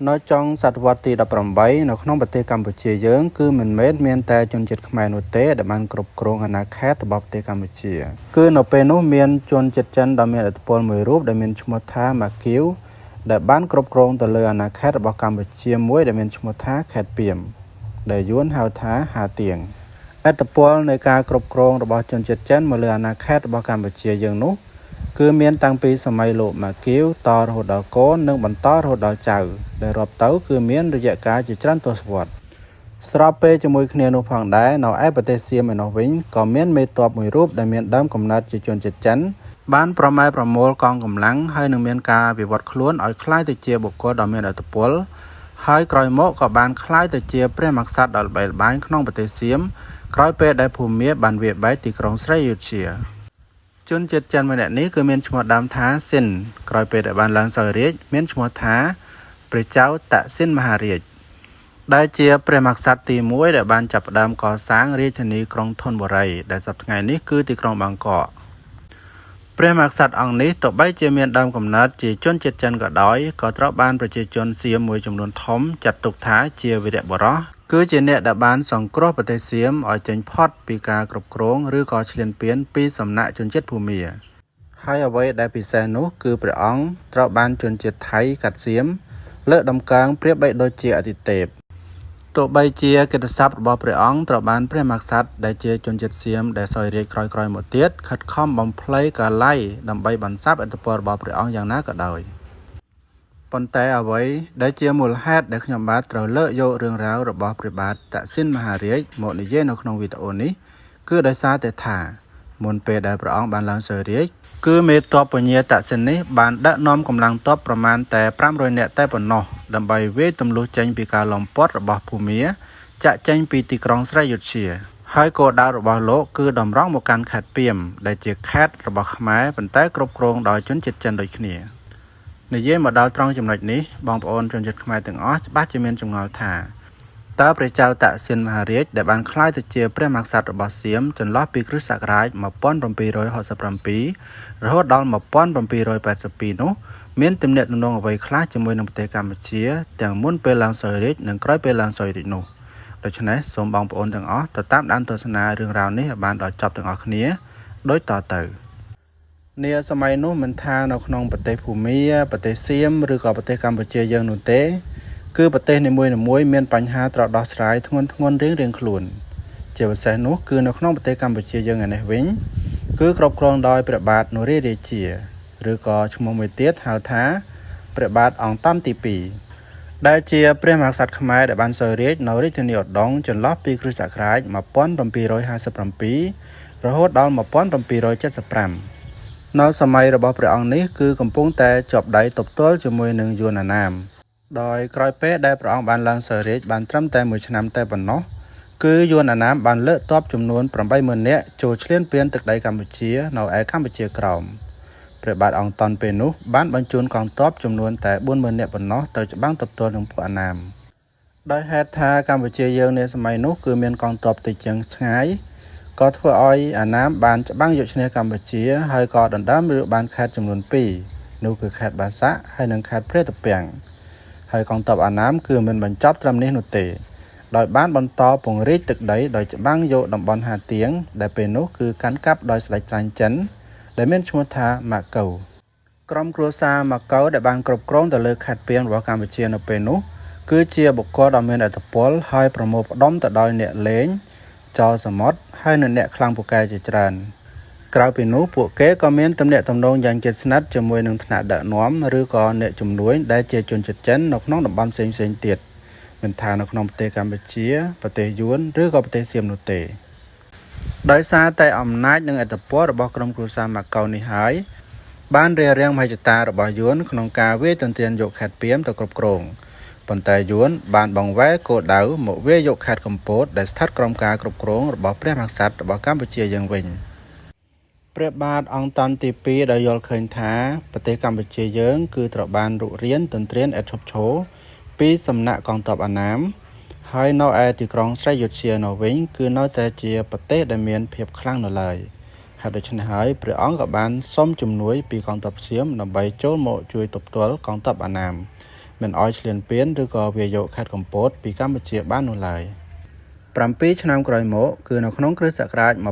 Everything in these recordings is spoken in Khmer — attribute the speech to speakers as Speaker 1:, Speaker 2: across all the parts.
Speaker 1: នៅចុងសតវត្សទី18នៅក្នុងប្រទេសកម្ពុជាយើងគឺមិនមែនមានតែជនជាតិខ្មែរនោះទេដែលបានគ្រប់គ្រងអាណាខេត្តរបស់ប្រទេសកម្ពុជាគឺនៅពេលនោះមានជនជាតិចិនដ៏មានឥទ្ធិពលមួយរូបដែលមានឈ្មោះថាម៉ាគីវដែលបានគ្រប់គ្រងទៅលើអាណាខេត្តរបស់កម្ពុជាមួយដែលមានឈ្មោះថាខេត្តពាមដែលយួនហៅថាហាទៀងឥទ្ធិពលនៃការគ្រប់គ្រងរបស់ជនជាតិចិនមកលើអាណាខេត្តរបស់កម្ពុជាយើងនោះគឺមានតាំងពីសម័យលោកម៉ាគីវតរហូតដល់កូននិងបន្តរហូតដល់ចៅដែលរាប់ទៅគឺមានរយៈកាលជាច្រើនទសវត្សរ៍ស្របពេលជាមួយគ្នានោះផងដែរនៅឯប្រទេសសៀមឯនោះវិញក៏មានមេទ័ពមួយរូបដែលមានដើមកំណើតជាជនជាតិចិនបានប្រម៉ែប្រមូលកងកម្លាំងហើយនឹងមានការវិវត្តខ្លួនឲ្យคล้ายទៅជាបុគ្គលដ៏មានឥទ្ធិពលហើយក្រោយមកក៏បានคล้ายទៅជាព្រះមក្សត្រដ៏ល្បីល្បាញក្នុងប្រទេសសៀមក្រោយពេលដែលភូមាបានវាយបែកទីក្រុងស្រីអយុធ្យាជនជាតិចិនម្នាក់នេះគឺមានឈ្មោះដើមថាស៊ីនក្រោយពេលដែលបានឡើងសោយរាជ្យមានឈ្មោះថាព្រះចៅតាក់ស៊ីនមហារាជដែលជាព្រះមក្សត្រទី1ដែលបានចាប់ផ្ដើមកសាងរាជធានីក្រុងធនបុរីដែលសប្តាហ៍ថ្ងៃនេះគឺទីក្រុងបាងកកព្រះមក្សត្រអង្គនេះទោះបីជាមានដើមកំណើតជាជនជាតិចិនក៏ដោយក៏ត្រូវបានប្រជាជនសៀមមួយចំនួនធំចាត់ទុកថាជាវីរបុរសគឺជាអ្នកដែលបានសង្គ្រោះប្រទេសសៀមឲ្យចេញផុតពីការគ្រប់គ្រងឬក៏ឈ្លានពានពីសំណាក់ជនជាតិភូមាហើយអ្វីដែលពិសេសនោះគឺព្រះអង្គត្រូវបានជនជាតិថៃកាត់សៀមលើកដំកើងប្រៀបបីដូចជាអាទិទេពទោះបីជាកិត្តិស័ព្ទរបស់ព្រះអង្គត្រូវបានព្រះមក្សត្រដែលជាជនជាតិសៀមដែលសោយរាជ្យក្រោយៗមកទៀតខិតខំបំភ្លៃកាឡៃដើម្បីបន្សាបឥទ្ធិពលរបស់ព្រះអង្គយ៉ាងណាក៏ដោយប៉ុន្តែអ្វីដែលជាមូលហេតុដែលខ្ញុំបាទត្រូវលើកយករឿងរ៉ាវរបស់ព្រះបាទតាក់ស៊ីនមហារាជមកនិយាយនៅក្នុងវីដេអូនេះគឺដោយសារតែថាមុនពេលដែលព្រះអង្គបានឡើងសោយរាជ្យគឺមេទ័ពពញាតាក់ស៊ីននេះបានដឹកនាំកម្លាំងទ័ពប្រមាណតែ500នាក់តែប៉ុណ្ណោះដើម្បីវាយទម្លុះចេញពីការលំពត់របស់ភូមាចាក់ចេញពីទីក្រុងស្រីអយុធ្យាហើយគោលដៅរបស់លោកគឺតម្រង់មកកាន់ខេត្តពាមដែលជាខេត្តរបស់ខ្មែរប៉ុន្តែគ្រប់គ្រងដោយជនជាតិចិនដូចគ្នានិយាយមកដល់ត្រង់ចំណុចនេះបងប្អូនជនជាតិខ្មែរទាំងអស់ច្បាស់ជាមានចម្ងល់ថាតើព្រះចៅតាក់ស៊ីនមហារាជដែលបានក្លាយទៅជាព្រះមក្សត្ររបស់សៀមចន្លោះពីគ្រិស្តសករាជ1767រហូតដល់1782នោះមានទំនាក់ទំនងអ្វីខ្លះជាមួយនឹងប្រទេសកម្ពុជាទាំងមុនពេលឡើងសោយរាជ្យនិងក្រោយពេលឡើងសោយរាជ្យនោះដូច្នេះសូមបងប្អូនទាំងអស់ទៅតាមដានទស្សនារឿងរ៉ាវនេះឲ្យបានដល់ចប់ទាំងអស់គ្នាដូចតទៅនាសម័យនោះមិនថានៅក្នុងប្រទេសភូមាប្រទេសសៀមឬក៏ប្រទេសកម្ពុជាយើងនោះទេគឺប្រទេសនីមួយៗមានបញ្ហាត្រូវដោះស្រាយធ្ងន់ធ្ងររៀងៗខ្លួនជាពិសេសនោះគឺនៅក្នុងប្រទេសកម្ពុជាយើងឯនេះវិញគឺគ្រប់គ្រងដោយព្រះបាទនរោរាជាឬក៏ឈ្មោះមួយទៀតហៅថាព្រះបាទអង្គតន់ទី2ដែលជាព្រះមហាក្សត្រខ្មែរដែលបានសោយរាជ្យនៅរាជធានីឧដុង្គចន្លោះពីគ្រិស្តសករាជ1757រហូតដល់1775នៅសម័យរបស់ព្រះអង្គនេះគឺកំពុងតែជាប់ដៃទប់ទល់ជាមួយនឹងយួនអាណាមដោយក្រោយពេលដែលព្រះអង្គបានឡើងសោយរាជ្យបានត្រឹមតែ1ឆ្នាំតែប៉ុណ្ណោះគឺយួនអាណាមបានលើកទ័ពចំនួន80000នាក់ចូលឈ្លានពានទឹកដីកម្ពុជានៅឯកម្ពុជាក្រោមព្រះបាទអង្គតន់ពេលនោះបានបញ្ជូនកងទ័ពចំនួនតែ40000នាក់ប៉ុណ្ណោះទៅច្បាំងទប់ទល់នឹងពួកអាណាមដោយហេតុថាកម្ពុជាយើងនាសម័យនោះគឺមានកងទ័ពតិចជាងឆ្ងាយក៏ធ្វើឲ្យអាណាមបានច្បាំងយកឈ្នះកម្ពុជាហើយក៏ដណ្ដើមយកបានខេត្តចំនួន2នោះគឺខេត្តបាសាក់ហើយនិងខេត្តព្រែកពាំងហើយកងទ័ពអាណាមគឺមិនបញ្ចប់ត្រឹមនេះនោះទេដោយបានបន្តពង្រីកទឹកដីដោយច្បាំងយកតំបន់ហាទៀងដែលពេលនោះគឺកាន់កាប់ដោយស្ដេចត្រាញ់ចិនដែលមានឈ្មោះថាម៉ាកៅក្រុមគ្រួសារម៉ាកៅដែលបានគ្រប់គ្រងទៅលើខេត្តពាមរបស់កម្ពុជានៅពេលនោះគឺជាបុគ្គលដ៏មានឥទ្ធិពលហើយប្រមូលផ្ដុំទៅដោយអ្នកលេងចោលសមុទ្រហើយនិងអ្នកខ្លាំងពូកែជាច្រើនក្រៅពីនោះពួកគេក៏មានទំនាក់ទំនងយ៉ាងជិតស្និទ្ធជាមួយនឹងថ្នាក់ដឹកនាំឬក៏អ្នកជំនួយដែលជាជនជាតិចិននៅក្នុងតំបន់ផ្សេងៗទៀតមិនថានៅក្នុងប្រទេសកម្ពុជាប្រទេសយួនឬក៏ប្រទេសសៀមនោះទេដោយសារតែអំណាចនិងឥទ្ធិពលរបស់ក្រុមគ្រួសារម៉ាកៅនេះហើយបានរារាំងមហិច្ឆតារបស់យួនក្នុងការវាយទន្ទ្រានយកខេត្តពាមទៅគ្រប់គ្រងប៉ុន្តែយួនបានបង្វែរគោលដៅមកវាយយកខេត្តកំពតដែលស្ថិតក្រោមការគ្រប់គ្រងរបស់ព្រះមហាក្សត្ររបស់កម្ពុជាយើងវិញព្រះបាទអង្គតន់ទី2ដែលយល់ឃើញថាប្រទេសកម្ពុជាយើងគឺត្រូវបានរុករានទន្ទ្រានឥតឈប់ឈរពីសំណាក់កងទ័ពអាណាមហើយនៅឯទីក្រុងស្រីអយុធ្យានៅវិញគឺនៅតែជាប្រទេសដែលមានភាពខ្លាំងនៅឡើយហើយដូច្នេះហើយព្រះអង្គក៏បានសុំជំនួយពីកងទ័ពសៀមដើម្បីចូលមកជួយទប់ទល់កងទ័ពអាណាម មិនអោយឆ្លៀនពៀនឬក៏វាយកខេត្តកំពតពីកម្ពុជាបាននោះឡើយ7ឆ្នាំក្រោយមកគឺនៅក្នុងគ្រិស្តសករាជ1765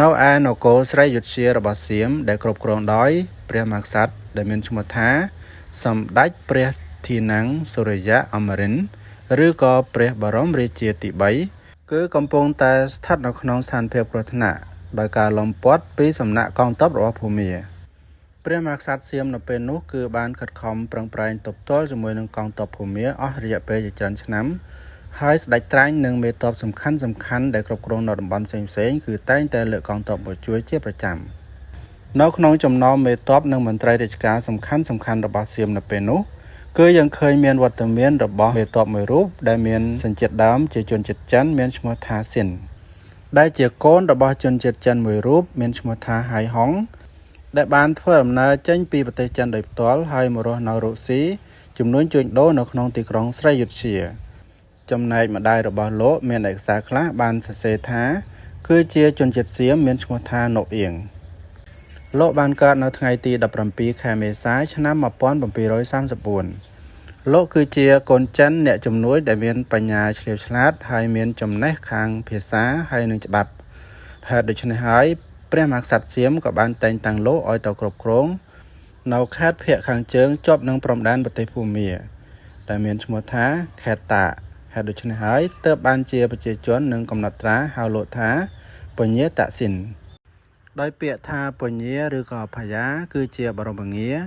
Speaker 1: នៅឯនគរស្រីយុធ្យារបស់សៀមដែលគ្រប់គ្រងដោយព្រះមហាក្សត្រដែលមានឈ្មោះថាសម្ដេចព្រះធីណាំងសូរ្យអមរិន្ទឬក៏ព្រះបរមរាជាទី3គឺកំពុងតែស្ថិតនៅក្នុងស្ថានភាពគ្រោះថ្នាក់ដោយការលំពាត់ពីសំណាក់កងទ័ពរបស់ភូមាព្រះមហាក្សត្រសៀមនៅពេលនោះគឺបានខិតខំប្រឹងប្រែងទប់ទល់ជាមួយនឹងកងទ័ពភូមាអស់រយៈពេលជាច្រើនឆ្នាំហើយស្ដេចត្រាញ់និងមេទ័ពសំខាន់ដែលគ្រប់គ្រងនៅតំបន់ផ្សេងៗគឺតែងតែលើកកងទ័ពមកជួយជាប្រចាំនៅក្នុងចំណោមមេទ័ពនិងមន្ត្រីរាជការសំខាន់របស់សៀមនៅពេលនោះគឺយើងឃើញមានវត្តមានរបស់មេទ័ពមួយរូបដែលមានសញ្ជាតិដើមជាជនជាតិចិនមានឈ្មោះថាស៊ិនដែលជាកូនរបស់ជនជាតិចិនមួយរូបមានឈ្មោះថាហៃហុងដែលបានធ្វើដំណើរចេញពីប្រទេសចិនដោយផ្ទាល់ហើយមករស់នៅរុស្ស៊ីជំនួញជួញដូរនៅក្នុងទីក្រុងស្រីយុធ្យាចំណែកម្ដាយរបស់លោកមានឯកសារខ្លះបានសរសេរថាគឺជាជនជាតិសៀមមានឈ្មោះថាណូអៀងលោកបានកើតនៅថ្ងៃទី17ខែមេសាឆ្នាំ1734លោកគឺជាកូនចិនអ្នកជំនួយដែលមានបញ្ញាឆ្លៀវឆ្លាតហើយមានចំណេះខាងភាសាហើយនិងច្បាប់ហេតុដូច្នេះហើយព្រះមហាក្សត្រសៀមក៏បានតែងតាំងលោកឲ្យទៅគ្រប់គ្រងនៅខេត្តភាគខាងជើងជាប់នឹងព្រំដែនប្រទេសភូមាដែលមានឈ្មោះថាខេត្តតាហេតុដូច្នេះហើយទើបបានជាប្រជាជននឹងកំណត់ត្រាហៅលោកថាពញាតសិនដោយពាក្យថាពញាឬក៏ផាយាគឺជាបរមងារ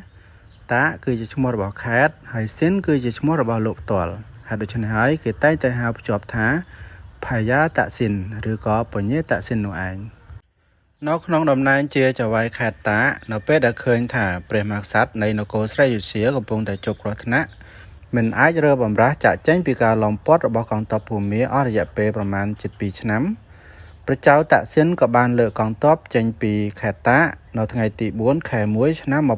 Speaker 1: តាគឺជាឈ្មោះរបស់ខេត្តហើយសិនគឺជាឈ្មោះរបស់លោកផ្ទាល់ហេតុដូច្នេះហើយគេតែងតែហៅភ្ជាប់ថាផាយាតសិនឬក៏ពញាតសិននោះឯងនៅក្នុងតំណែងជាចៅហ្វាយខេត្តតានៅពេលដែលឃើញថាព្រះមហាក្សត្រនៃនគរស្រីយុធ្យាកំពុងតែជួបគ្រោះថ្នាក់មិនអាចរើបម្រាស់ចាក់ចេញពីការឡោមព័ទ្ធរបស់កងទ័ពភូមាអស់រយៈពេលប្រមាណជិត2ឆ្នាំព្រះចៅតាក់ស៊ិនក៏បានលើកកងទ័ពចេញពីខេត្តតានៅថ្ងៃទី4ខែ1ឆ្នាំ1967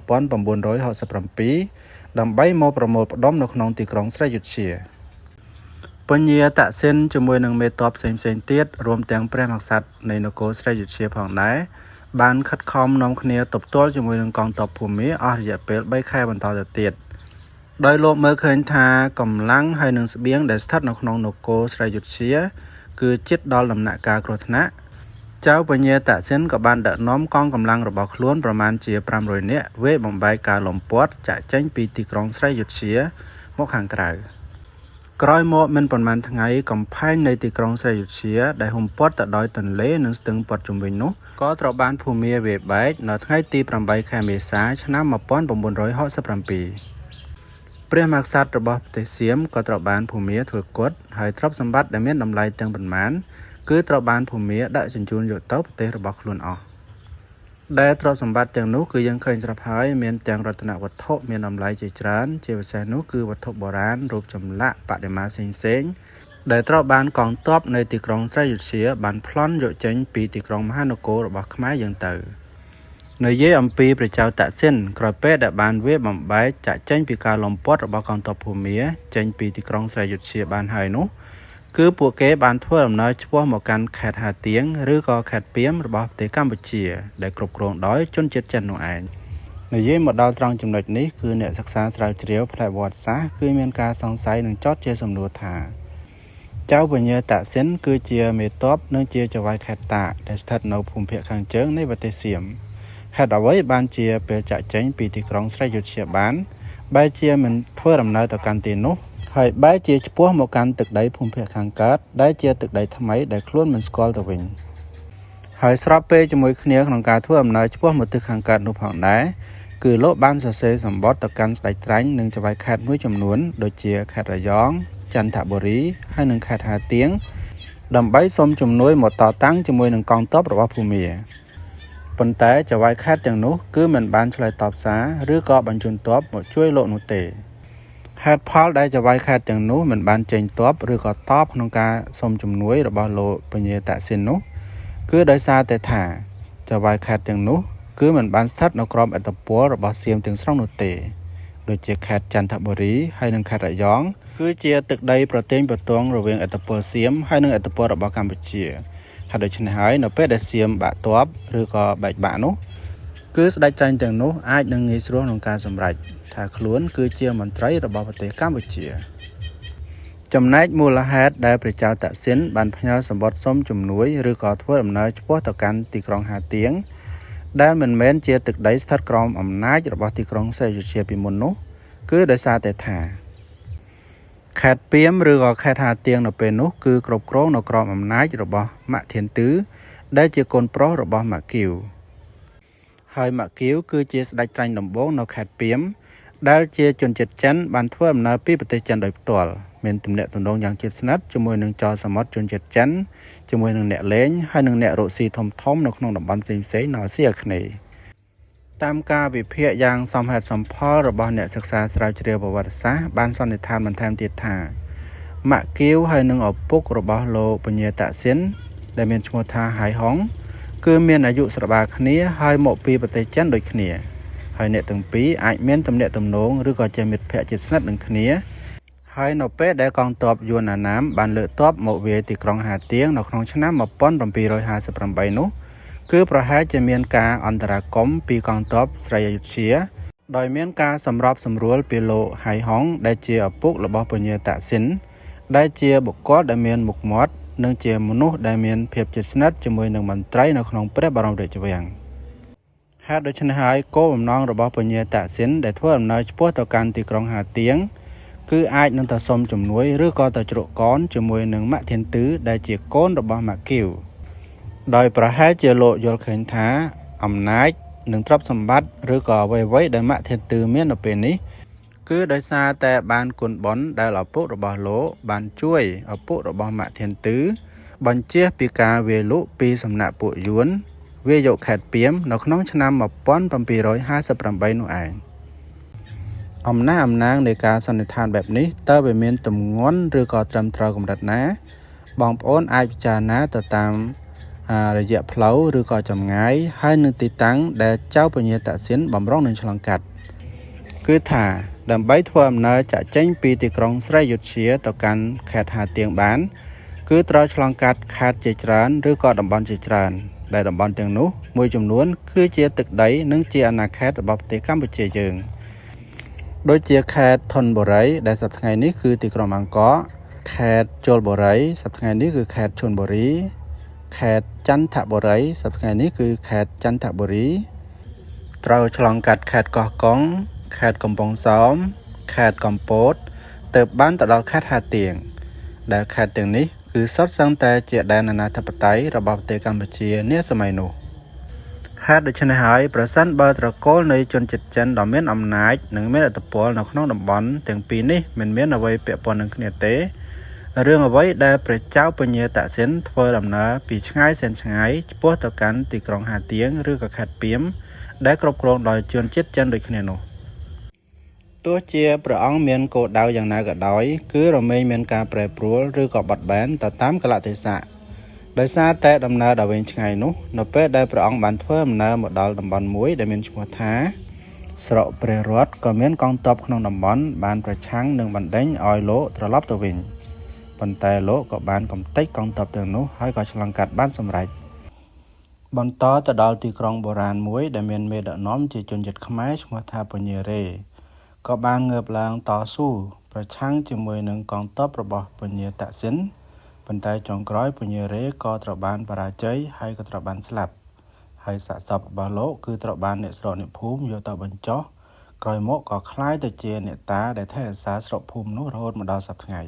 Speaker 1: ដើម្បីមកប្រមូលផ្ដុំនៅក្នុងទីក្រុងស្រីយុធ្យាពញាតសិនជាមួយនឹងមេទ័ពផ្សេងទៀតរួមទាំងព្រះមហាក្សត្រនៃនគរស្រីយុធ្យាផងដែរបានខិតខំនាំគ្នាទប់ទល់ជាមួយនឹងកងទ័ពភូមាអស់រយៈពេល3ខែបន្តទៅទៀតដោយលោកមើលឃើញថាកម្លាំងហើយនឹងស្បៀងដែលស្ថិតនៅក្នុងនគរស្រីយុធ្យាគឺជិតដល់ដំណាក់កាលគ្រោះថ្នាក់ចៅពញាតសិនក៏បានដឹកនាំកងកម្លាំងរបស់ខ្លួនប្រមាណជា500នាក់វេបំបែកការលំពាត់ចាក់ចេញពីទីក្រុងស្រីយុធ្យាមកខាងក្រៅក្រោយមកមិនប៉ុន្មានថ្ងៃកំផែងនៃទីក្រុងស្រីយុធ្យាដែលហ៊ុមព័ទ្ធទៅដោយទន្លេនិងស្ទឹងព័ទ្ធជុំវិញនោះក៏ត្រូវបានភូមាវេបែកនៅថ្ងៃទី8ខែមេសាឆ្នាំ1967ព្រះមហាក្សត្ររបស់ប្រទេសសៀមក៏ត្រូវបានភូមាធ្វើគុតហើយទ្រព្យសម្បត្តិដែលមានតម្លៃទាំងប៉ុន្មានគឺត្រូវបានភូមាដាក់ជញ្ជូនយកទៅប្រទេសរបស់ខ្លួនអស់ដែលទ្រព្យសម្បត្តិទាំងនោះគឺយើងឃើញស្រាប់ហើយមានទាំងរតនវត្ថុមានតម្លៃជាច្រើនជាពិសេសនោះគឺវត្ថុបុរាណរូបចម្លាក់បដិមាផ្សេងដែលត្រូវបានកងទ័ពនៅទីក្រុងស្រីយុធ្យាបានប្លន់យកចេញពីទីក្រុងមហានគររបស់ខ្មែរយើងទៅនិយាយអំពីព្រះចៅតាក់ស៊ិនក្រោយពេលដែលបានវាបំបែកចាក់ចេញពីការលំពាត់របស់កងទ័ពភូមាចេញពីទីក្រុងស្រីយុធ្យាបានហើយនោះគឺពួកគេបានធ្វើដំណើរឆ្ពោះមកកាន់ខេត្តហាទៀងឬក៏ខេត្តពាមរបស់ប្រទេសកម្ពុជាដែលគ្រប់គ្រងដោយជនជាតិចិននោះឯងនិយាយមកដល់ត្រង់ចំណុចនេះគឺអ្នកសិក្សាស្រាវជ្រាវផ្នែកប្រវត្តិសាស្ត្រគឺមានការសង្ស័យនិងចោទជាសំណួរថាចៅពញាតសិនគឺជាមេទ័ពនិងជាចៅហ្វាយខេត្តតាដែលស្ថិតនៅភូមិភាគខាងជើងនៃប្រទេសសៀមហេតុអ្វីបានជាពេលចាក់ចេញពីទីក្រុងស្រីយុធ្យាបានបែរជាមិនធ្វើដំណើរទៅកាន់ទីនោះហើយបែរជាឆ្ពោះមកកាន់ទឹកដីភូមិភាគខាងកើតដែលជាទឹកដីថ្មីដែលខ្លួនមិនស្គាល់ទៅវិញហើយស្របពេលជាមួយគ្នាក្នុងការធ្វើដំណើរឆ្ពោះមកទិសខាងកើតនោះផងដែរគឺលោកបានសរសេរសម្បត្តិទៅកាន់ស្ដេចត្រាញ់និងចៅហ្វាយខេត្តមួយចំនួនដូចជាខេត្តរយងចន្ទបុរីហើយនិងខេត្តហាទៀងដើម្បីសូមជំនួយមកតតាំងជាមួយនឹងកងទ័ពរបស់ភូមាប៉ុន្តែចៅហ្វាយខេត្តទាំងនោះគឺមិនបានឆ្លើយតបសារឬក៏បញ្ជូនទ័ពមកជួយលោកនោះទេហេតុផលដែលចៅហ្វាយខេត្តទាំងនោះមិនបានចេញទ័ពឬក៏តបក្នុងការសូមជំនួយរបស់លោកពញាតសិននោះគឺដោយសារតែថាចៅហ្វាយខេត្តទាំងនោះគឺមិនបានស្ថិតនៅក្រោមឥទ្ធិពលរបស់សៀមទាំងស្រុងនោះទេដូចជាខេត្តចន្ទបុរីហើយនិងខេត្តរយងគឺជាទឹកដីប្រទេសប្រទងរវាងឥទ្ធិពលសៀមហើយនិងឥទ្ធិពលរបស់កម្ពុជាហើយដូច្នេះហើយនៅពេលដែលសៀមបាក់ទ័ពឬក៏បែកបាក់នោះគឺស្ដេចត្រាញ់ទាំងនោះអាចនឹងងាយស្រួលក្នុងការសម្រេចថា ថាខ្លួនគឺជាមន្ត្រីរបស់ប្រទេសកម្ពុជាចំណែកមូលហេតុដែលព្រះចៅតាក់ស៊ីនបានផ្ញើសម្បត្តិសុំជំនួយឬក៏ធ្វើដំណើរឆ្ពោះទៅកាន់ទីក្រុងហាទៀងដែលមិនមែនជាទឹកដីស្ថិតក្រោមអំណាចរបស់ទីក្រុងសីយុធ្យាពីមុននោះគឺដោយសារតែថាខេត្តពីមឬក៏ខេត្តហាទៀងនៅពេលនោះគឺគ្រប់គ្រងនៅក្រោមអំណាចរបស់ម៉ាក់ធានទឺដែលជាកូនប្រុសរបស់ម៉ាក់គីវហើយម៉ាក់គីវគឺជាស្ដេចត្រាញ់ដំបូងនៅខេត្តពីមដែលជាជនជាតិចិនបានធ្វើដំណើរពីប្រទេសចិនដោយផ្ទាល់មានទំនាក់ទំនងយ៉ាងជិតស្និទ្ធជាមួយនឹងចៅសមុទ្រជនជាតិចិនជាមួយនឹងអ្នកលេងហើយនិងអ្នករកស៊ីធំៗនៅក្នុងតំបន់ផ្សេងៗនៅអាស៊ីអាគ្នេយ៍តាមការវិភាគយ៉ាងសមហេតុសមផលរបស់អ្នកសិក្សាស្រាវជ្រាវប្រវត្តិសាស្ត្របានសន្និដ្ឋានបន្ថែមទៀតថាម៉ាក់គីវហើយនិងឪពុករបស់លោកពញាតាក់ស៊ីនដែលមានឈ្មោះថាហៃហុងគឺមានអាយុស្របាលគ្នាហើយមកពីប្រទេសចិនដូចគ្នាហើយអ្នកទាំងពីរអាចមានទំនាក់ទំនងឬក៏ជាមិត្តភក្តិជិតស្និទ្ធនឹងគ្នាហើយនៅពេលដែលកងទ័ពយួនអាណាមបានលើកទ័ពមកវាយទីក្រុងហាទៀងនៅក្នុងឆ្នាំ1758នោះគឺប្រហែលជាមានការអន្តរាគមន៍ពីកងទ័ពស្រីអយុធ្យាដោយមានការសម្របសម្រួលពីលោកហៃហុងដែលជាឪពុករបស់ពញាតាក់ស៊ីនដែលជាបុគ្គលដែលមានមុខមាត់និងជាមនុស្សដែលមានភាពជិតស្និទ្ធជាមួយនឹងមន្ត្រីនៅក្នុងព្រះបរមរាជវាំងហេតុដូច្នេះហើយគោលបំណងរបស់ពញាតាក់ស៊ីនដែលធ្វើដំណើរឆ្ពោះទៅកាន់ទីក្រុងហាទៀងគឺអាចនឹងទៅសុំជំនួយឬក៏ទៅជ្រកកនជាមួយនឹងម៉ាក់ធានទឺដែលជាកូនរបស់ម៉ាក់គីវដោយប្រហែលជាលោកយល់ឃើញថាអំណាចនិងទ្រព្យសម្បត្តិឬក៏អ្វីៗដែលម៉ាក់ធានទឺមាននៅពេលនេះគឺដោយសារតែបានគុណបុណ្យដែលឪពុករបស់លោកបានជួយឪពុករបស់ម៉ាក់ធានទឺបញ្ជាពីការវាយលុកពីសំណាក់ពួកយួនវាយកខេត្តពីមនៅក្នុងឆ្នាំ1758នោះឯងអំណាងនៃការសន្និដ្ឋានបែបនេះតើវាមានទម្ងន់ឬក៏ត្រឹមត្រូវកម្រិតណាបងប្អូនអាចពិចារណាទៅតាមរយៈផ្លូវឬក៏ចម្ងាយហើយនឹងទីតាំងដែលចៅពញាតាក់ស៊ីនបំរុងនឹងឆ្លងកាត់គឺថាដើម្បីធ្វើដំណើរចាក់ចេញពីទីក្រុងស្រីយុធ្យាទៅកាន់ខេត្តហាទៀងបានគឺត្រូវឆ្លងកាត់ខេត្តជាច្រើនឬក៏តំបន់ជាច្រើនដែលតំបន់ទាំងនោះមួយចំនួនគឺជាទឹកដីនិងជាអាណាខេត្តរបស់ប្រទេសកម្ពុជាយើងដូចជាខេត្តធនបុរីដែលសប្តាហ៍ថ្ងៃនេះគឺទីក្រុងបាងកកខេត្តជលបុរីសប្តាហ៍ថ្ងៃនេះគឺខេត្តឈុនបុរីខេត្តចន្ទបុរីសប្តាហ៍ថ្ងៃនេះគឺខេត្តចន្ទបុរីត្រូវឆ្លងកាត់ខេត្តកោះកុងខេត្តកំពង់សោមខេត្តកំពតទើបបានទៅដល់ខេត្តហាទៀងដែលខេត្តទាំងនេះគឺសុទ្ធសឹងតែជាដែនអាណាធិបតេយ្យរបស់ប្រទេសកម្ពុជានាសម័យនោះហេតុដូច្នេះហើយប្រសិនបើត្រកូលនៃជនជាតិចិនដ៏មានអំណាចនិងមានឥទ្ធិពលនៅក្នុងតំបន់ទាំងពីរនេះមិនមានអ្វីពាក់ព័ន្ធនឹងគ្នាទេរឿងអ្វីដែលព្រះចៅពញាតាក់ស៊ីនធ្វើដំណើរពីឆ្ងាយសែនឆ្ងាយឆ្ពោះទៅកាន់ទីក្រុងហាទៀងឬក៏ខេត្តពីមដែលគ្រប់គ្រងដោយជនជាតិចិនដូចគ្នានោះទោះជាព្រះអង្គមានគោលដៅយ៉ាងណាក៏ដោយគឺរមែងមានការប្រែប្រួលឬក៏បត់បែនទៅតាមកលៈទេសៈដោយសារតែដំណើរដ៏វែងឆ្ងាយនោះនៅពេលដែលព្រះអង្គបានធ្វើដំណើរមកដល់តំបន់មួយដែលមានឈ្មោះថាស្រុកព្រះរតន៍ក៏មានកងទ័ពក្នុងតំបន់បានប្រឆាំងនឹងបណ្ដេញឲ្យលោកត្រឡប់ទៅវិញប៉ុន្តែលោកក៏បានកំទេចកងទ័ពទាំងនោះហើយក៏ឆ្លងកាត់បានសម្រេចបន្តទៅដល់ទីក្រុងបុរាណមួយដែលមានមេដឹកនាំជាជនជាតិខ្មែរឈ្មោះថាពញារេក៏បានងើបឡើងតស៊ូប្រឆាំងជាមួយនឹងកងទ័ពរបស់ពញាតាក់ស៊ីនប៉ុន្តែចុងក្រោយពញារេក៏ត្រូវបានបរាជ័យហើយក៏ត្រូវបានស្លាប់ហើយសាកសពរបស់លោកគឺត្រូវបានអ្នកស្រុកអ្នកភូមិយកទៅបញ្ចុះក្រោយមកក៏คล้ายទៅជាអ្នកតាដែលថែរក្សាស្រុកភូមិនោះរហូតមកដល់សព្វថ្ងៃ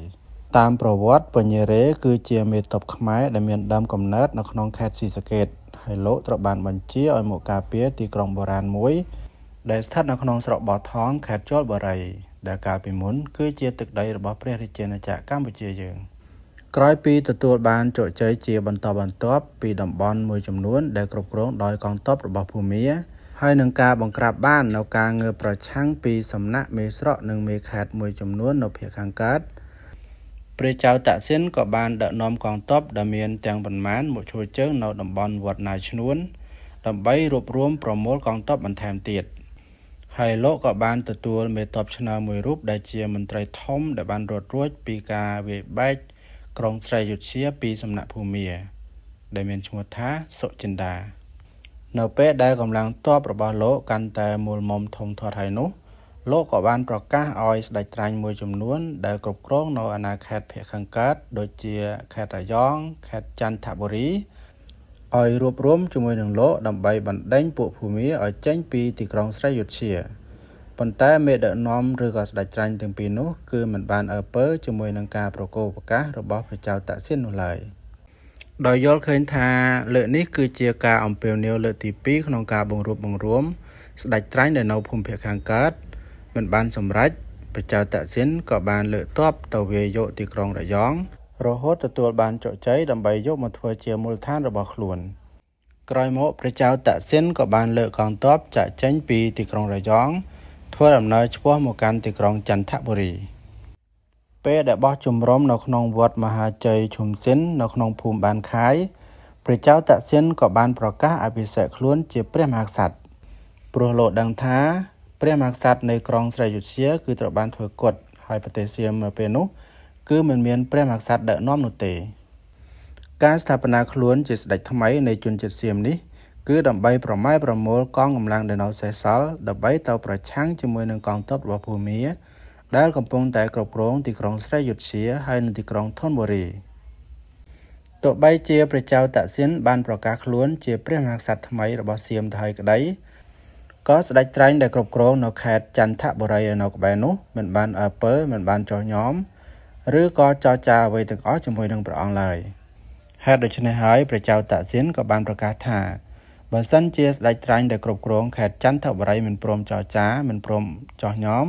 Speaker 1: តាមប្រវត្តិពញារេគឺជាមេទ័ពខ្មែរដែលមានដើមកំណើតនៅក្នុងខេត្តស៊ីសាកេតហើយលោកត្រូវបានបញ្ជាឲ្យមកការពារទីក្រុងបុរាណមួយដែលស្ថិតនៅក្នុងស្រុកបោះថងខេត្តជលបុរីដែលកាលពីមុនគឺជាទឹកដីរបស់ព្រះរាជាណាចក្រកម្ពុជាយើងក្រោយពីទទួលបានជោគជ័យជាបន្តបន្ទាប់ពីតំបន់មួយចំនួនដែលគ្រប់គ្រងដោយកងទ័ពរបស់ភូមាហើយនឹងការបង្ក្រាបបាននៅការងើបប្រឆាំងពីសំណាក់មេស្រុកនិងមេខេត្តមួយចំនួននៅភាគខាងកើតព្រះចៅតាក់ស៊ីនក៏បានដឹកនាំកងទ័ពដែលមានទាំងប៉ុន្មានមកជួយជើងនៅតំបន់វត្តណាយឈ្នួនដើម្បីរួបរวมប្រមូលកងទ័ពបន្ថែមទៀតហើយលោកក៏បានទទួលមេទ័ពឆ្នើមមួយរូបដែលជាមន្ត្រីធំដែលបានរត់រួចពីការវាយបែកក្រុងស្រីយុធ្យាពីសំណាក់ភូមាដែលមានឈ្មោះថាសុចិន្តានៅពេលដែលកម្លាំងទ័ពរបស់លោកកាន់តែមូលមុំធំធាត់ហើយនោះ លោកក៏បានប្រកាសឲ្យស្ដេចត្រាញ់មួយចំនួនដែលគ្រប់គ្រងនៅអាណាខេត្តភាគខាងកើតដូចជាខេត្តរយងខេត្តចន្ទបុរីឲ្យរួបរวมជាមួយនឹងលោកដើម្បីបណ្ដេញពួកភូមាឲ្យចេញពីទីក្រុងស្រីយុធ្យាប៉ុន្តែមេដឹកនាំឬក៏ស្ដេចត្រាញ់ទាំងពីរនោះគឺមិនបានអើពើជាមួយនឹងការប្រកោប្រកាសរបស់ព្រះចៅតាក់ស៊ីននោះឡើយដោយយល់ឃើញថាលើកនេះគឺជាការអំពាវនាវលើកទី2ក្នុងការបង្រួបបង្រួមស្ដេចត្រាញ់ដែលនៅភូមិភាគខាងកើតមិនបានសម្រេចព្រះចៅតាក់ស៊ីនក៏បានលើកទ័ពទៅវាយយកទីក្រុងរយងរហូតទទួលបានជោគជ័យដើម្បីយកមកធ្វើជាមូលដ្ឋានរបស់ខ្លួនក្រោយមកព្រះចៅតាក់ស៊ីនក៏បានលើកកងទ័ពចាក់ចេញពីទីក្រុងរយងធ្វើដំណើរឆ្ពោះមកកាន់ទីក្រុងចន្ទបុរីពេលដែលបោះជំរំនៅក្នុងវត្តមហាជ័យឈុំស៊ីននៅក្នុងភូមិបានខាយព្រះចៅតាក់ស៊ីនក៏បានប្រកាសអភិសេកខ្លួនជាព្រះមហាក្សត្រព្រោះលោកដឹងថាព្រះមហាក្សត្រនៃក្រុងស្រីយុធ្យាគឺត្រូវបានធ្វើគុតហើយប្រទេសសៀមនៅពេលនោះគឺមិនមានព្រះមហាក្សត្រដឹកនាំនោះទេការស្ថាបនាខ្លួនជាស្ដេចថ្មីនៃជនជាតិសៀមនេះគឺដើម្បីប្រម៉ែប្រមូលកងកម្លាំងដែលនៅសេសសល់ដើម្បីទៅប្រឆាំងជាមួយនឹងកងទ័ពរបស់ភូមាដែលកំពុងតែគ្រប់គ្រងទីក្រុងស្រីយុធ្យាហើយនិងទីក្រុងធនបុរីទោះបីជាព្រះចៅតាក់ស៊ីនបានប្រកាសខ្លួនជាព្រះមហាក្សត្រថ្មីរបស់សៀមទៅហើយក្តីក៏ស្ដេចត្រាញ់ដែលគ្រប់គ្រងនៅខេត្តចន្ទបុរីនៅក្បែរនោះមិនបានអើពើមិនបានចោះញោមឬក៏ចោទចារអ្វីទាំងអស់ជាមួយនឹងព្រះអង្គឡើយហេតុដូច្នេះហើយព្រះចៅតាក់ស៊ីនក៏បានប្រកាសថាបើសិនជាស្ដេចត្រាញ់ដែលគ្រប់គ្រងខេត្តចន្ទបុរីមិនព្រមចោទចារមិនព្រមចោះញោម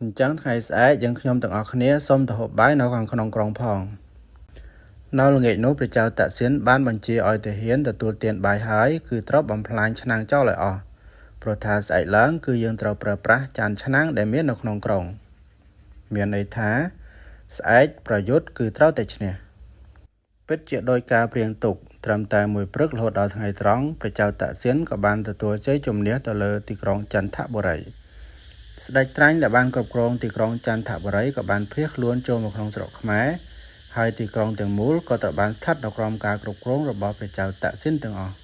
Speaker 1: អញ្ចឹងថ្ងៃស្អែកយើងខ្ញុំទាំងអស់គ្នាសូមទៅហូបបាយនៅខាងក្នុងក្រុងផងនៅល្ងាចនោះព្រះចៅតាក់ស៊ីនបានបញ្ជាឲ្យទាហានទទួលទានបាយហើយគឺត្រូវបំផ្លាញឆ្នាំងចោលឲ្យអស់ព្រោះថាស្អែកឡើងគឺយើងត្រូវប្រើប្រាស់ចានឆ្នាំងដែលមាននៅក្នុងក្រុងមានន័យថាស្អែកប្រយុទ្ធគឺត្រូវតែឈ្នះពិតជាដោយការព្រៀងទុកត្រឹមតែមួយព្រឹករហូតដល់ថ្ងៃត្រង់ព្រះចៅតាក់ស៊ីនក៏បានទទួលជ័យជំនះទៅលើទីក្រុងចន្ទបុរីស្ដេចត្រាញ់ដែលបានគ្រប់គ្រងទីក្រុងចន្ទបុរីក៏បានភៀសខ្លួនចូលមកក្នុងស្រុកខ្មែរហើយទីក្រុងទាំងមូលក៏ត្រូវបានស្ថិតនៅក្រោមការគ្រប់គ្រងរបស់ព្រះចៅតាក់ស៊ីនទាំងអស់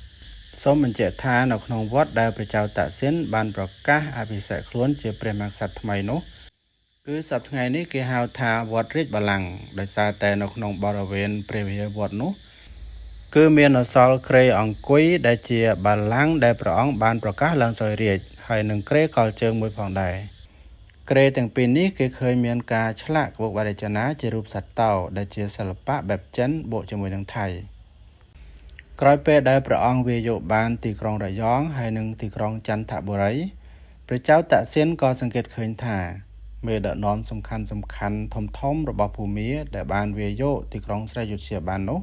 Speaker 1: សូមបញ្ជាក់ថានៅក្នុងវត្តដែលព្រះចៅតាក់ស៊ីនបានប្រកាសអភិសេកខ្លួនជាព្រះមហាក្សត្រថ្មីនោះគឺសប្តាហ៍ថ្ងៃនេះគេហៅថាវត្តរាជបល្ល័ង្កដោយសារតែនៅក្នុងបរិវេណព្រះវិហារវត្តនោះគឺមានអសល់គ្រែអង្គុយដែលជាបល្ល័ង្កដែលព្រះអង្គបានប្រកាសឡើងសោយរាជ្យហើយនឹងគ្រែកលជើងមួយផងដែរគ្រែទាំងពីរនេះគេឃើញមានការឆ្លាក់ក្បូរវរចនាជារូបសត្វតោដែលជាសិល្បៈបែបចិនបូកជាមួយនឹងថៃក្រោយពេលដែលព្រះអង្គវាយយកបានទីក្រុងរយងហើយនិងទីក្រុងចន្ទបុរីព្រះចៅតាក់ស៊ីនក៏សង្កេតឃើញថាមេដឹកនាំសំខាន់ធំរបស់ភូមាដែលបានវាយយកទីក្រុងស្រីយុធ្យាបាននោះ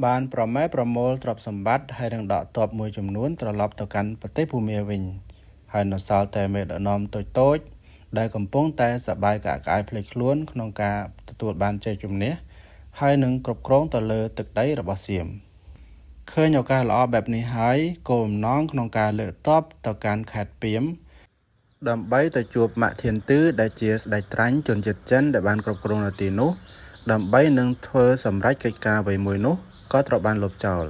Speaker 1: បានប្រម៉ែប្រមូលទ្រព្យសម្បត្តិហើយនឹងដកទ័ពមួយចំនួនត្រឡប់ទៅកាន់ប្រទេសភូមាវិញហើយនៅសល់តែមេដឹកនាំតូចដែលកំពុងតែសប្បាយកាក់ក្អាយភ្លេចខ្លួនក្នុងការទទួលបានជ័យជំនះហើយនឹងគ្រប់គ្រងទៅលើទឹកដីរបស់សៀមឃើញឱកាសល្អបែបនេះហើយគោលបំណងក្នុងការលើកទ័ពទៅកាន់ខេត្តពីមដើម្បីទៅជួបម៉ាក់ធានទឺដែលជាស្ដេចត្រាញ់ជនជាតិចិនដែលបានគ្រប់គ្រងនៅទីនោះដើម្បីនឹងធ្វើសម្រេចកិច្ចការអ្វីមួយនោះក៏ត្រូវបានលុបចោល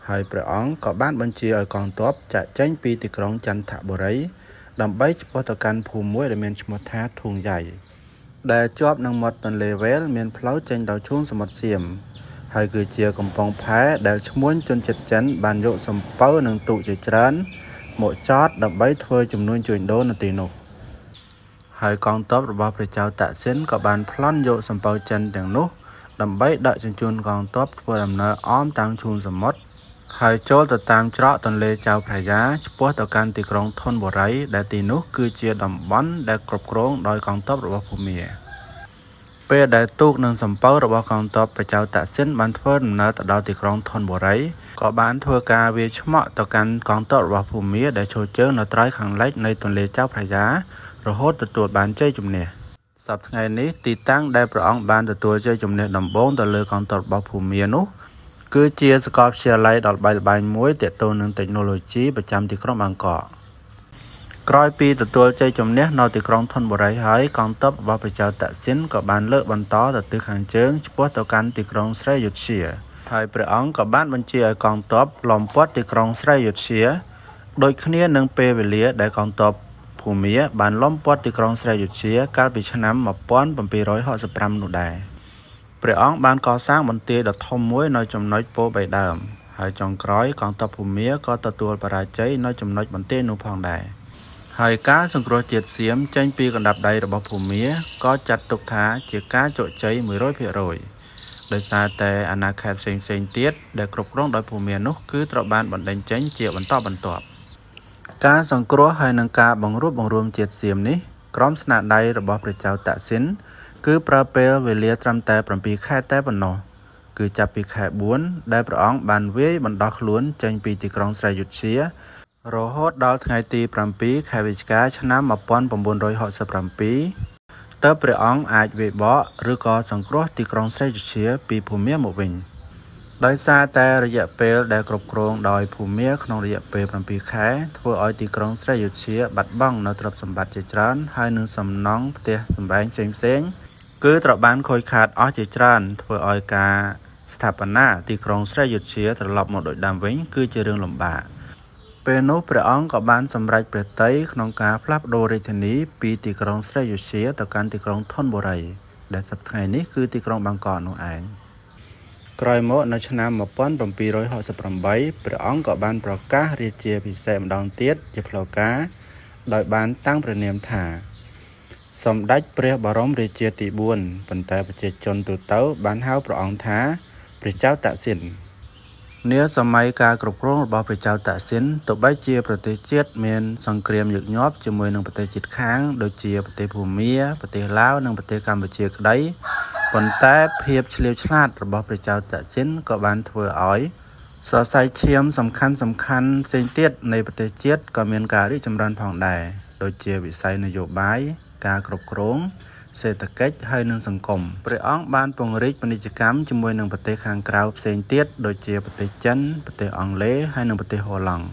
Speaker 1: ហើយព្រះអង្គក៏បានបញ្ជាឲ្យកងទ័ពចាក់ចេញពីទីក្រុងចន្ទបុរីដើម្បីឆ្ពោះទៅកាន់ភូមិមួយដែលមានឈ្មោះថាធួងយ៉ៃដែលជាប់នឹងមាត់ទន្លេវែលមានផ្លូវចេញដល់ឈូងសមុទ្រសៀមហើយគឺជាកំពង់ផែដែលឈ្មួញជនជាតិចិនបានយកសំពៅនិងទូកជាច្រើនមកចតដើម្បីធ្វើជំនួញជួញដូរនៅទីនោះហើយកងទ័ពរបស់ព្រះចៅតាក់ស៊ីនក៏បានប្លន់យកសំពៅចិនទាំងនោះដើម្បីដឹកជញ្ជូនកងទ័ពធ្វើដំណើរអមតាមឈូងសមុទ្រហើយចូលទៅតាមច្រកទន្លេចៅប្រយ៉ាឆ្ពោះទៅកាន់ទីក្រុងធនបុរីដែលទីនោះគឺជាតំបន់ដែលគ្រប់គ្រងដោយកងទ័ពរបស់ភូមាពេលដែលទូកនិងសំពៅរបស់កងទ័ពព្រះចៅតាក់ស៊ីនបានធ្វើដំណើរទៅដល់ទីក្រុងធនបុរីក៏បានធ្វើការវាយឆ្មក់ទៅកាន់កងទ័ពរបស់ភូមាដែលឈរជើងនៅត្រើយខាងលិចនៃទន្លេចៅប្រយ៉ារហូតទទួលបានជ័យជំនះសប្តាហ៍ថ្ងៃនេះទីតាំងដែលព្រះអង្គបានទទួលជ័យជំនះដំបូងទៅលើកងទ័ពរបស់ភូមានោះគឺជាសាកលវិទ្យាល័យដ៏ល្បីល្បាញមួយទាក់ទងនឹងតិចណូឡូជីប្រចាំទីក្រុងបាងកកក្រោយពីទទួលជ័យជំនះនៅទីក្រុងធនបុរីហើយកងទ័ពរបស់ព្រះចៅតាក់ស៊ីនក៏បានលើកបន្តទៅទិសខាងជើងឆ្ពោះទៅកាន់ទីក្រុងស្រីយុធ្យាហើយព្រះអង្គក៏បានបញ្ជាឲ្យកងទ័ពឡោមព័ទ្ធទីក្រុងស្រីយុធ្យាដូចគ្នានឹងពេលវេលាដែលកងទ័ព ភូមាបានលំពាត់ទីក្រុងស្រែយុធ្យាកាលពីឆ្នាំ1765នោះដែរព្រះអង្គបានកសាងបន្ទាយដ៏ធំមួយនៅចំណុចពោធិ៍បីដើមហើយចុងក្រោយកងទ័ពភូមាក៏ទទួលបរាជ័យនៅចំណុចបន្ទាយនោះផងដែរហើយការសង្គ្រោះជាតិសៀមចេញពីកណ្ដាប់ដៃរបស់ភូមាក៏ចាត់ទុកថាជាការជោគជ័យ 100% ដោយសារតែអាណាខេត្តផ្សេងៗទៀតដែលគ្រប់គ្រងដោយភូមានោះគឺត្រូវបានបណ្ដេញចេញជាបន្តបន្ទាប់ការសង្គ្រោះហើយនឹងការបង្រួបបង្រួមជាតិសៀមនេះក្រោមស្នាដៃរបស់ព្រះចៅតាក់ស៊ីនគឺប្រើពេលវេលាត្រឹមតែ7ខែតែប៉ុណ្ណោះគឺចាប់ពីខែ4ដែលព្រះអង្គបានវាយបណ្ដោះខ្លួនចេញពីទីក្រុងស្រែយុធ្យារហូតដល់ថ្ងៃទី7ខែវិច្ឆិកាឆ្នាំ1967ទើបព្រះអង្គអាចវាយបកឬក៏សង្គ្រោះទីក្រុងស្រែយុធ្យាពីភូមាមកវិញដោយសារតែរយៈពេលដែលគ្រប់គ្រងដោយភូមាក្នុងរយៈពេល7ខែធ្វើឲ្យទីក្រុងស្រែយុធ្យាបាត់បង់នូវទ្រព្យសម្បត្តិជាច្រើនហើយនឹងសំណង់ផ្ទះសម្បែងផ្សេងៗគឺត្រូវបានខូចខាតអស់ជាច្រើនធ្វើឲ្យការស្ថាបនាទីក្រុងស្រែយុធ្យាត្រឡប់មកដូចដើមវិញគឺជារឿងលំបាកពេលនោះព្រះអង្គក៏បានសម្រេចព្រះទ័យក្នុងការផ្លាស់ប្ដូររាជធានីពីទីក្រុងស្រែយុធ្យាទៅកាន់ទីក្រុងធនបុរីដែលសព្វថ្ងៃនេះគឺទីក្រុងបាងកកនោះឯងក្រោយមកនៅឆ្នាំ1768ព្រះអង្គក៏បានប្រកាសរាជាភិសេកម្ដងទៀតជាផ្លូវការដោយបានតាំងព្រះនាមថាសម្ដេចព្រះបរមរាជាទី4ប៉ុន្តែប្រជាជនទូទៅបានហៅព្រះអង្គថាព្រះចៅតាក់ស៊ីននាសម័យការគ្រប់គ្រងរបស់ព្រះចៅតាក់ស៊ីនទោះបីជាប្រទេសជាតិមានសង្គ្រាមញឹកញាប់ជាមួយនឹងប្រទេសជិតខាងដូចជាប្រទេសភូមាប្រទេសឡាវនិងប្រទេសកម្ពុជាក្តីប៉ុន្តែភាពឆ្លៀវឆ្លាតរបស់ព្រះចៅតាក់ស៊ីនក៏បានធ្វើឲ្យសរសៃឈាមសំខាន់ផ្សេងទៀតនៃប្រទេសជាតិក៏មានការរីកចម្រើនផងដែរដូចជាវិស័យនយោបាយការគ្រប់គ្រងសេដ្ឋកិច្ចហើយនិងសង្គមព្រះអង្គបានពង្រីកពាណិជ្ជកម្មជាមួយនឹងប្រទេសខាងក្រៅផ្សេងទៀតដូចជាប្រទេសចិនប្រទេសអង់គ្លេសហើយនិងប្រទេសហូឡង់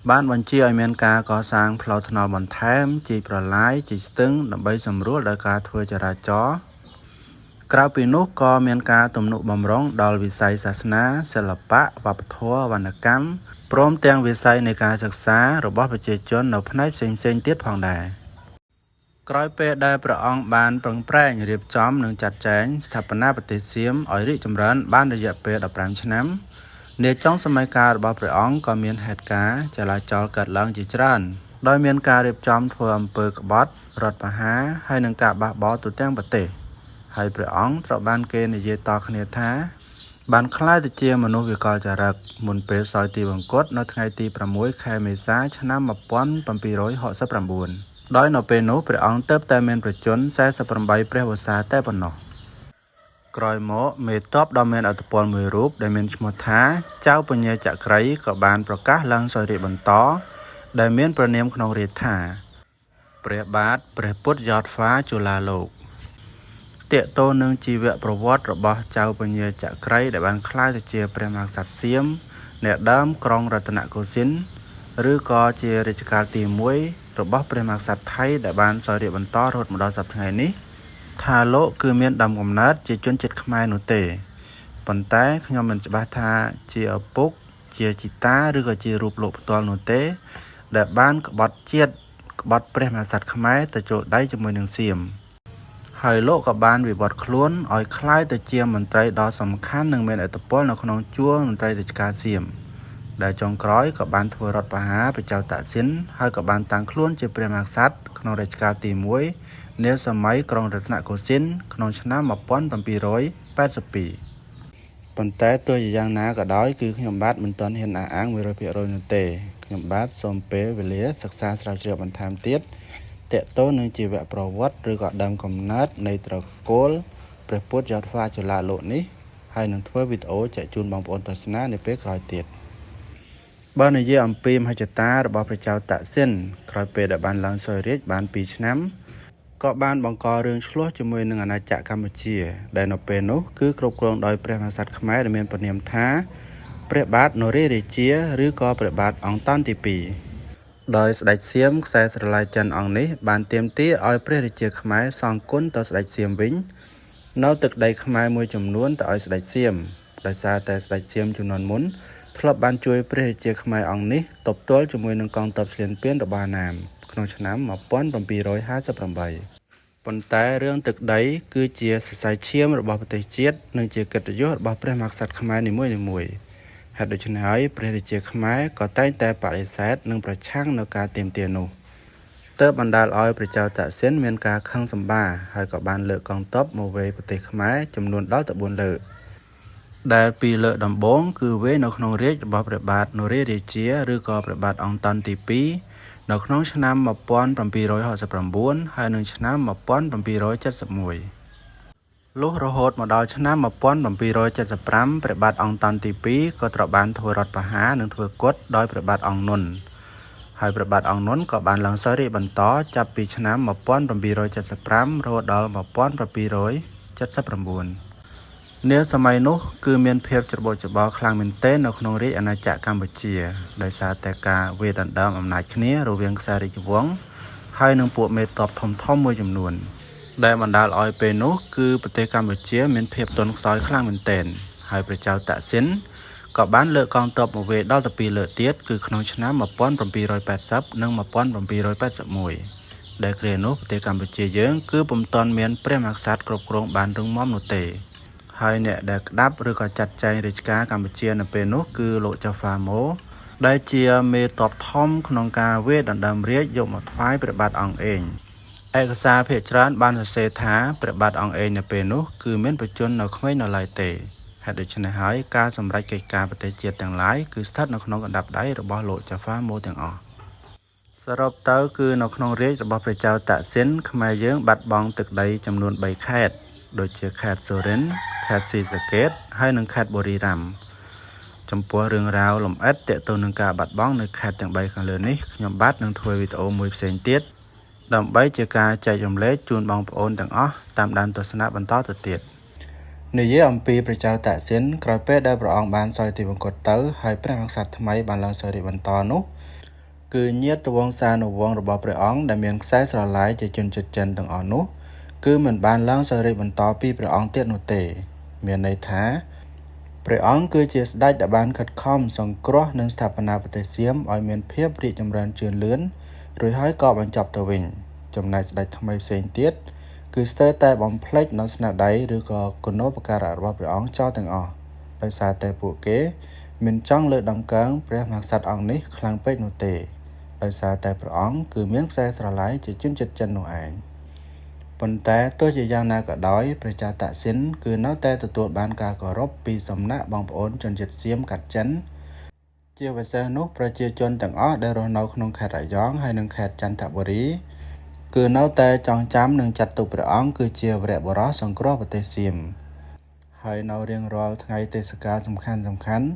Speaker 1: បានបញ្ជាឲ្យមានការកសាងផ្លូវថ្នល់បន្ថែមជីកប្រឡាយជីកស្ទឹងដើម្បីសម្រួលដល់ការធ្វើចរាចរណ៍ក្រៅពីនោះក៏មានការទំនុកបម្រុងដល់វិស័យសាសនាសិល្បៈវប្បធម៌វណ្ណកម្មព្រមទាំងវិស័យនៃការសិក្សារបស់ប្រជាជននៅផ្នែកផ្សេងៗទៀតផងដែរក្រោយពេលដែលព្រះអង្គបានប្រឹងប្រែងរៀបចំនិងចាត់ចែងស្ថាបនាប្រទេសសៀមឲ្យរីកចម្រើនបានរយៈពេល15ឆ្នាំនាចុងសម័យកាលរបស់ព្រះអង្គក៏មានហេតុការណ៍ចលាចលកើតឡើងជាច្រើនដោយមានការរៀបចំធ្វើអំពើក្បត់រដ្ឋប្រហារហើយនិងការបះបោរទូទាំងប្រទេសហើយព្រះអង្គត្រូវបានគេនិយាយតគ្នាថាបានក្លាយទៅជាមនុស្សវិកលចរិតមុនពេលសោយទីវង្គតនៅថ្ងៃទី6ខែមេសាឆ្នាំ1769ដោយនៅពេលនោះព្រះអង្គទើបតែមានប្រជញ្ញ48ព្រះវស្សាតែប៉ុណ្ណោះក្រោយមកមេទ័ពដ៏មានឥទ្ធិពលមួយរូបដែលមានឈ្មោះថាចៅពញាចក្រីក៏បានប្រកាសឡើងសោយរាជ្យបន្តដែលមានព្រះនាមក្នុងរាជ្យថាព្រះបាទព្រះពុទ្ធយោធហ្វាជូឡាលោកទាក់ទងនឹងជីវប្រវត្តិរបស់ចៅពញាចក្រីដែលបានក្លាយទៅជាព្រះមហាក្សត្រសៀមអ្នកដើមក្រុងរតនកោសិនឬក៏ជារជ្ជកាលទី1របស់ព្រះមហាក្សត្រថៃដែលបានសោយរាជ្យបន្តរហូតមកដល់សព្វថ្ងៃនេះថាលោកគឺមានដើមកំណើតជាជនជាតិខ្មែរនោះទេប៉ុន្តែខ្ញុំមិនច្បាស់ថាជាឪពុកជាជីតាឬក៏ជារូបលោកផ្ទាល់នោះទេដែលបានក្បត់ជាតិក្បត់ព្រះមហាក្សត្រខ្មែរទៅចូលដៃជាមួយនឹងសៀមហើយលោកក៏បានវិវត្តខ្លួនឲ្យคล้ายទៅជាមន្ត្រីដ៏សំខាន់និងមានឥទ្ធិពលនៅក្នុងជួរមន្ត្រីរាជការសៀមដែលចុងក្រោយក៏បានធ្វើរដ្ឋប្រហារព្រះចៅតាក់ស៊ីនហើយក៏បានតាំងខ្លួនជាព្រះមហាក្សត្រក្នុងរជ្ជកាលទី1នាសម័យក្រុងរតនកោសិនក្នុងឆ្នាំ1782ប៉ុន្តែទោះជាយ៉ាងណាក៏ដោយគឺខ្ញុំបាទមិនទាន់ហ៊ានអះអាង 100% នោះទេខ្ញុំបាទសូមពេលវេលាសិក្សាស្រាវជ្រាវបន្ថែមទៀតទាក់ទងនឹងជីវប្រវត្តិឬក៏ដើមកំណើតនៃត្រកូលព្រះពុទ្ធយោធហ្វាជូឡាលោកនេះហើយនឹងធ្វើវីដេអូចែកជូនបងប្អូនទស្សនានៅពេលក្រោយទៀតបើនិយាយអំពីមហិច្ឆតារបស់ព្រះចៅតាក់ស៊ីនក្រោយពេលដែលបានឡើងសោយរាជ្យបាន2ឆ្នាំក៏បានបង្ករឿងឆ្លោះជាមួយនឹងអាណាចក្រកម្ពុជាដែលនៅពេលនោះគឺគ្រប់គ្រងដោយព្រះមហាក្សត្រខ្មែរដែលមានព្រះនាមថាព្រះបាទនរេរាជាឬក៏ព្រះបាទអង្គតន់ទី2ដោយស្ដេចសៀមខ្សែស្រឡាយចិនអង្គនេះបានទាមទារឲ្យព្រះរាជាខ្មែរសងគុណទៅស្ដេចសៀមវិញនៅទឹកដីខ្មែរមួយចំនួនទៅឲ្យស្ដេចសៀមដោយសារតែស្ដេចសៀមជំនាន់មុនធ្លាប់បានជួយព្រះរាជាខ្មែរអង្គនេះទប់ទល់ជាមួយនឹងកងទ័ពឈ្លានពានរបស់អាណាមក្នុង ក្នុងឆ្នាំ1758 ប៉ុន្តែរឿងទឹកដីគឺជាសរសៃឈាមរបស់ប្រទេសជាតិនិងជាកិត្តិយសរបស់ព្រះមហាក្សត្រខ្មែរនីមួយៗហេតុដូច្នេះហើយព្រះរាជាខ្មែរក៏តែងតែបដិសេធនិងប្រឆាំងនៅការទាមទារនោះទើបបណ្ដាលឲ្យព្រះចៅតាក់ស៊ីនមានការខឹងសម្បារហើយក៏បានលើកកងទ័ពមកវាយប្រទេសខ្មែរចំនួនដល់ទៅ4លើកដែលពីរលើកដំបូងគឺវាយនៅក្នុងរាជរបស់ព្រះបាទនរោរាជាឬក៏ព្រះបាទអង្គតន់ទី2នៅក្នុងឆ្នាំ1769ហើយនិងឆ្នាំ1771លុះរហូតមកដល់ឆ្នាំ1775ព្រះបាទអង្គតន់ទី2ក៏ត្រូវបានធ្វើរដ្ឋប្រហារនិងធ្វើគុតដោយព្រះបាទអង្គនុនហើយព្រះបាទអង្គនុនក៏បានឡើងសោយរាជ្យបន្តចាប់ពីឆ្នាំ1775រហូតដល់1779នាសម័យនោះគឺមានភាពច្របូកច្របល់ខ្លាំងមែនទែននៅក្នុងរាជអាណាចក្រកម្ពុជាដោយសារតែការវាយដណ្ដើមអំណាចគ្នារវាងខ្សែរាជវង្សហើយនិងពួកមេទ័ពធំៗមួយចំនួនដែលបណ្ដាលឲ្យពេលនោះគឺប្រទេសកម្ពុជាមានភាពទន់ខ្សោយខ្លាំងមែនទែនហើយព្រះចៅតាក់ស៊ីនក៏បានលើកកងទ័ពមកវាយដល់ទៅ2លើកទៀតគឺក្នុងឆ្នាំ1780និង1781ដែលគ្រានោះប្រទេសកម្ពុជាយើងគឺពុំទាន់មានព្រះមហាក្សត្រគ្រប់គ្រងបានរឹងមាំនោះទេហើយអ្នកដែលក្តាប់ឬក៏ចាត់ចែងរាជការកម្ពុជានៅពេលនោះគឺលោកចាហ្វាម៉ូដែលជាមេទ័ពធំក្នុងការវាយដណ្ដើមរាជយកមកថ្វាយព្រះបាទអង្គឯងឯកសារភាគច្រើនបានសរសេរថាព្រះបាទអង្គឯងនៅពេលនោះគឺមានបច្ចុប្បន្ននៅក្មេងនៅឡើយទេហេតុដូច្នេះហើយការសម្រេចកិច្ចការប្រទេសជាតិទាំងឡាយគឺស្ថិតនៅក្នុងកណ្ដាប់ដៃរបស់លោកចាហ្វាម៉ូទាំងអស់សរុបទៅគឺនៅក្នុងរាជរបស់ព្រះចៅតាក់ស៊ីនខ្មែរយើងបាត់បង់ទឹកដីចំនួន3ខេត្តដូចជាខេត្តសូរិនខេត្តស៊ីសាកេតហើយនិងខេត្តបុរីរាមចំពោះរឿងរ៉ាវលម្អិតទាក់ទងនឹងការបាត់បង់នៅខេត្តទាំង3ខាងលើនេះខ្ញុំបាទនឹងធ្វើវីដេអូមួយផ្សេងទៀតដើម្បីជាការចែករំលែកជូនបងប្អូនទាំងអស់តាមដានទស្សនាបន្តទៅទៀតនិយាយអំពីព្រះចៅតាក់ស៊ីនក្រោយពេលដែលព្រះអង្គបានសោយទិវង្គតទៅហើយព្រះមហាក្សត្រថ្មីបានឡើងសោយរាជ្យបន្តនោះគឺញាតិវង្សានុវង្សរបស់ព្រះអង្គដែលមានខ្សែស្រឡាយជាជនជាតិចិនទាំងអស់នោះគឺមិនបានឡើងសោយរាជ្យបន្តពីព្រះអង្គទៀតនោះទេមានន័យថាព្រះអង្គគឺជាស្ដេចដែលបានខិតខំសង្គ្រោះនិងស្ថាបនាប្រទេសសៀមឲ្យមានភាពរីកចម្រើនជឿនលឿនរួចហើយក៏បញ្ចប់ទៅវិញចំណែកស្ដេចថ្មីផ្សេងទៀតគឺស្ទើរតែបំភ្លេចនៅស្នាដៃឬក៏គុណូបការៈរបស់ព្រះអង្គចោលទាំងអស់ដោយសារតែពួកគេមិនចង់លើកដំកើងព្រះមហាក្សត្រអង្គនេះខ្លាំងពេកនោះទេដោយសារតែព្រះអង្គគឺមានខ្សែស្រឡាយជាជនជាតិចិននោះឯងប៉ុន្តែទោះជាយ៉ាងណាក៏ដោយព្រះចៅតាក់ស៊ីនគឺនៅតែទទួលបានការគោរពពីសំណាក់បងប្អូនជនជាតិសៀមកាត់ចិនជាពិសេសនោះប្រជាជនទាំងអស់ដែលរស់នៅក្នុងខេត្តរយងហើយនិងខេត្តចន្ទបុរីគឺនៅតែចងចាំនិងចាត់ទុកព្រះអង្គគឺជាវីរបុរសសង្គ្រោះប្រទេសសៀមហើយនៅរៀងរាល់ថ្ងៃទេសកលសំខាន់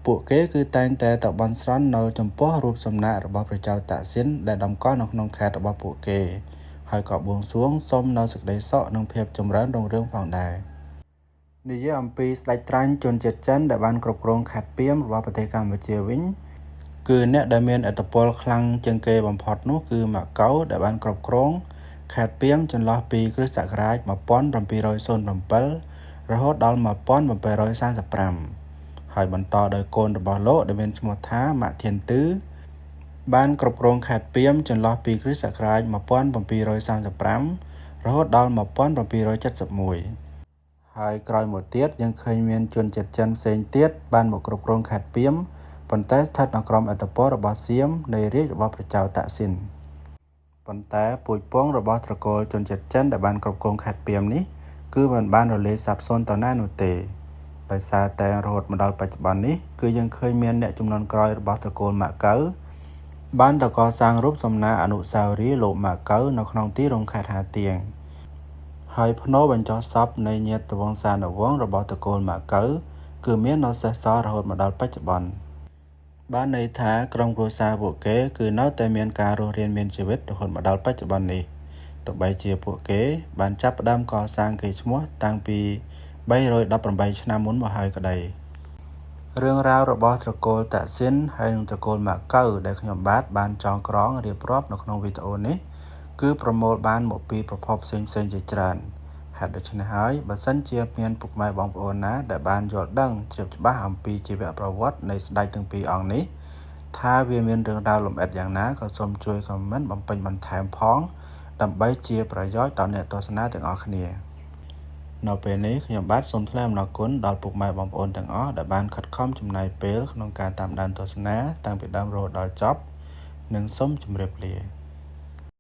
Speaker 1: ពួកគេគឺតែងតែទៅបន់ស្រន់នៅចំពោះរូបសំណាករបស់ព្រះចៅតាក់ស៊ីនដែលតម្កល់នៅក្នុងខេត្តរបស់ពួកគេហើយក៏បួងសួងសុំនៅសេចក្តីសុខនិងភាពចម្រើនរុងរឿងផងដែរនិយាយអំពីស្ដេចត្រាញ់ជនជាតិចិនដែលបានគ្រប់គ្រងខេត្តពាមរបស់ប្រទេសកម្ពុជាវិញគឺអ្នកដែលមានឥទ្ធិពលខ្លាំងជាងគេបំផុតនោះគឺម៉ាកៅដែលបានគ្រប់គ្រងខេត្តពាមចន្លោះពីគ្រិស្តសករាជ1707រហូតដល់1735ហើយបន្តដោយកូនរបស់លោកដែលមានឈ្មោះថាម៉ាក់ធានទឺបានគ្រប់គ្រងខេត្តពាមចន្លោះពីគ្រិស្តសករាជ1735រហូតដល់1771ហើយក្រោយមកទៀតយើងឃើញមានជនជាតិចិនផ្សេងទៀតបានមកគ្រប់គ្រងខេត្តពាមប៉ុន្តែស្ថិតនៅក្រោមឥទ្ធិពលរបស់សៀមនៃរាជរបស់ព្រះចៅតាក់ស៊ីនប៉ុន្តែពូជពង្សរបស់ត្រកូលជនជាតិចិនដែលបានគ្រប់គ្រងខេត្តពាមនេះគឺមិនបានរលាយសាបសូន្យទៅណានោះទេដោយសារតែរហូតមកដល់បច្ចុប្បន្ននេះគឺយើងឃើញមានអ្នកជំនាន់ក្រោយរបស់ត្រកូលម៉ាកៅបានតកសាងរូបសំណាកអនុស្សាវរីយ៍លោកម៉ាកៅនៅក្នុងទីរួមខេត្តហាទៀងហើយភ្នូរបញ្ចុះសពនៃញាតិវង្សានុវង្សរបស់ត្រកូលម៉ាកៅគឺមាននៅសេសសល់រហូតមកដល់បច្ចុប្បន្នបានន័យថាក្រុមគ្រួសារពួកគេគឺនៅតែមានការរស់រានមានជីវិតរហូតមកដល់បច្ចុប្បន្ននេះទោះបីជាពួកគេបានចាប់ផ្ដើមកសាងកេរ្តិ៍ឈ្មោះតាំងពី318ឆ្នាំមុនមកហើយក្តីរឿងរ៉ាវរបស់ត្រកូលតាក់ស៊ីនហើយនិងត្រកូលម៉ាកៅដែលខ្ញុំបាទបានចងក្រងរៀបរាប់នៅក្នុងវីដេអូនេះគឺប្រមូលបានមកពីប្រភពផ្សេងៗជាច្រើនហេតុដូច្នេះហើយបើសិនជាមានពុកម៉ែបងប្អូនណាដែលបានយល់ដឹងជ្រាបច្បាស់អំពីជីវប្រវត្តិនៃស្ដេចទាំងពីរអង្គនេះ ថាវាមានរឿងរ៉ាវលម្អិតយ៉ាងណាក៏សូមជួយខមមិនបំពេញបន្ថែមផងដើម្បីជាប្រយោជន៍ដល់អ្នកទស្សនាទាំងអស់គ្នានៅពេលនេះខ្ញុំបាទសូមថ្លែងអំណរគុណដល់ពុកម៉ែបងប្អូនទាំងអស់ដែលបានខិតខំចំណាយពេលក្នុងការតាមដានទស្សនាតាំងពីដើមរហូតដល់ចប់និងសូមជម្រាបលា